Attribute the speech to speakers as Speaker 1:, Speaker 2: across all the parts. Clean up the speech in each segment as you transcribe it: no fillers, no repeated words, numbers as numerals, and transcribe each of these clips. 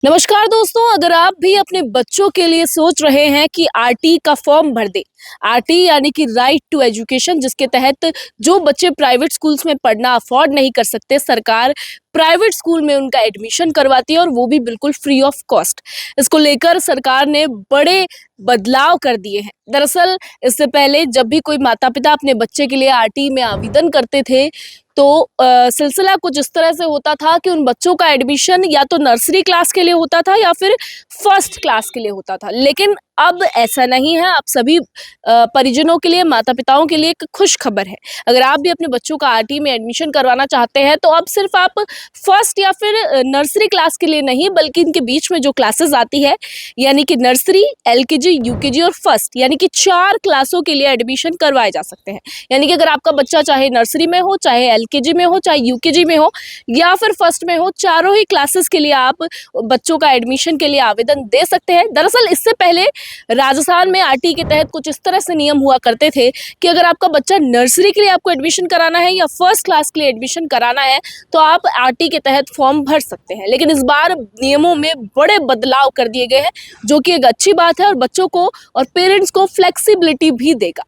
Speaker 1: नमस्कार दोस्तों, अगर आप भी अपने बच्चों के लिए सोच रहे हैं कि आरटी का फॉर्म भर दें। आरटी यानी कि राइट टू एजुकेशन, जिसके तहत जो बच्चे प्राइवेट स्कूल्स में पढ़ना अफोर्ड नहीं कर सकते, सरकार प्राइवेट स्कूल में उनका एडमिशन करवाती है और वो भी बिल्कुल फ्री ऑफ कॉस्ट। इसको लेकर सरकार ने बड़े बदलाव कर दिए हैं। दरअसल इससे पहले जब भी कोई माता पिता अपने बच्चे के लिए आरटी में आवेदन करते थे तो सिलसिला कुछ इस तरह से होता था कि उन बच्चों का एडमिशन या तो नर्सरी क्लास के लिए होता था या फिर फर्स्ट क्लास के लिए होता था। लेकिन अब ऐसा नहीं है। अब सभी परिजनों के लिए, माता पिताओं के लिए एक खुश खबर है। अगर आप भी अपने बच्चों का आरटी में एडमिशन करवाना चाहते हैं तो अब सिर्फ आप फर्स्ट या फिर नर्सरी क्लास के लिए नहीं, बल्कि इनके बीच में जो क्लासेस आती है यानी कि नर्सरी, एलकेजी, यूकेजी और फर्स्ट, यानी कि 4 क्लासों के लिए एडमिशन करवाए जा सकते हैं। यानी कि अगर आपका बच्चा चाहे नर्सरी में हो, चाहे एलकेजी में हो, चाहे यूकेजी में हो या फिर फर्स्ट में हो, चारों ही क्लासेस के लिए आप बच्चों का एडमिशन के लिए आवेदन दे सकते हैं। दरअसल इससे पहले राजस्थान में आरटी के तहत कुछ इस तरह से नियम हुआ करते थे कि अगर आपका बच्चा नर्सरी के लिए आपको एडमिशन कराना है या फर्स्ट क्लास के लिए एडमिशन कराना है तो आप आरटी के तहत फॉर्म भर सकते हैं। लेकिन इस बार नियमों में बड़े बदलाव कर दिए गए हैं, जो कि एक अच्छी बात है और बच्चों को और पेरेंट्स को फ्लेक्सिबिलिटी भी देगा।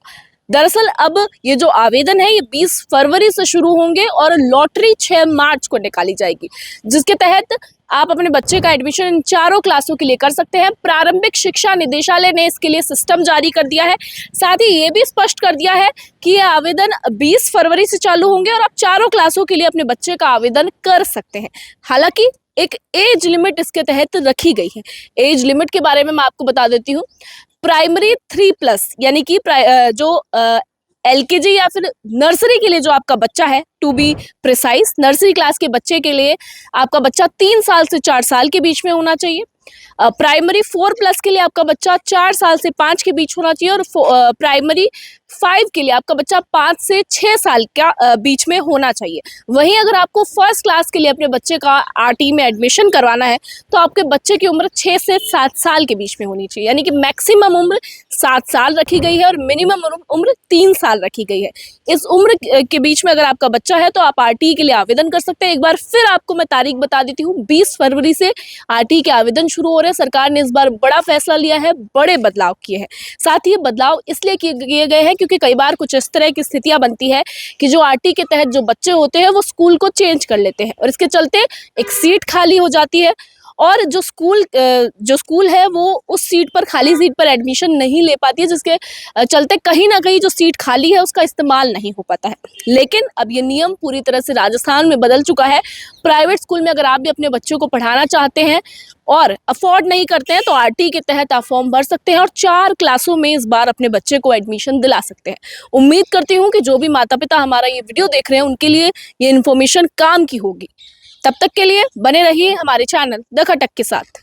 Speaker 1: दरअसल अब ये जो आवेदन है ये 20 फरवरी से शुरू होंगे और लॉटरी 6 मार्च को निकाली जाएगी, जिसके तहत आप अपने बच्चे का एडमिशन इन चारों क्लासों के लिए कर सकते हैं। प्रारंभिक शिक्षा निदेशालय ने इसके लिए सिस्टम जारी कर दिया है। साथ ही ये भी स्पष्ट कर दिया है कि ये आवेदन 20 फरवरी से चालू होंगे और आप चारों क्लासों के लिए अपने बच्चे का आवेदन कर सकते हैं। हालांकि एक एज लिमिट इसके तहत रखी गई है। एज लिमिट के बारे में मैं आपको बता देती हूँ। प्राइमरी 3+ यानी कि जो एलकेजी या फिर नर्सरी के लिए जो आपका बच्चा है, to be precise, nursery class के बच्चे के लिए आपका बच्चा 3 साल से 4 साल के बीच में होना चाहिए। प्राइमरी 4+ के लिए आपका बच्चा 4 साल से 5 के बीच होना चाहिए और प्राइमरी 5 के लिए आपका बच्चा 5 से 6 साल का बीच में होना चाहिए। वहीं अगर आपको फर्स्ट क्लास के लिए अपने बच्चे का आरटी में एडमिशन करवाना है तो आपके बच्चे की उम्र 6 से 7 साल के बीच में होनी चाहिए। यानी कि मैक्सिमम उम्र 7 साल रखी गई है और मिनिमम उम्र 3 साल रखी गई है। इस उम्र के बीच में अगर आपका बच्चा है तो आप आरटी के लिए आवेदन कर सकते हैं। एक बार फिर आपको मैं तारीख बता देती हूँ, 20 फरवरी से आरटी के आवेदन शुरू हो रहे हैं। सरकार ने इस बार बड़ा फैसला लिया है, बड़े बदलाव किए हैं। साथ ही ये बदलाव इसलिए किए गए हैं क्योंकि कई बार कुछ इस तरह की स्थितियां बनती है कि जो आरटी के तहत जो बच्चे होते हैं वो स्कूल को चेंज कर लेते हैं और इसके चलते एक सीट खाली हो जाती है और जो स्कूल है वो उस सीट पर, खाली सीट पर एडमिशन नहीं ले पाती है, जिसके चलते कहीं ना कहीं जो सीट खाली है उसका इस्तेमाल नहीं हो पाता है। लेकिन अब ये नियम पूरी तरह से राजस्थान में बदल चुका है। प्राइवेट स्कूल में अगर आप भी अपने बच्चों को पढ़ाना चाहते हैं और अफोर्ड नहीं करते हैं तो आरटी के तहत आप फॉर्म भर सकते हैं और 4 क्लासों में इस बार अपने बच्चे को एडमिशन दिला सकते हैं। उम्मीद करती हूँ कि जो भी माता पिता हमारा ये वीडियो देख रहे हैं उनके लिए ये इन्फॉर्मेशन काम की होगी। तब तक के लिए बने रहिए हमारे चैनल द खटक के साथ।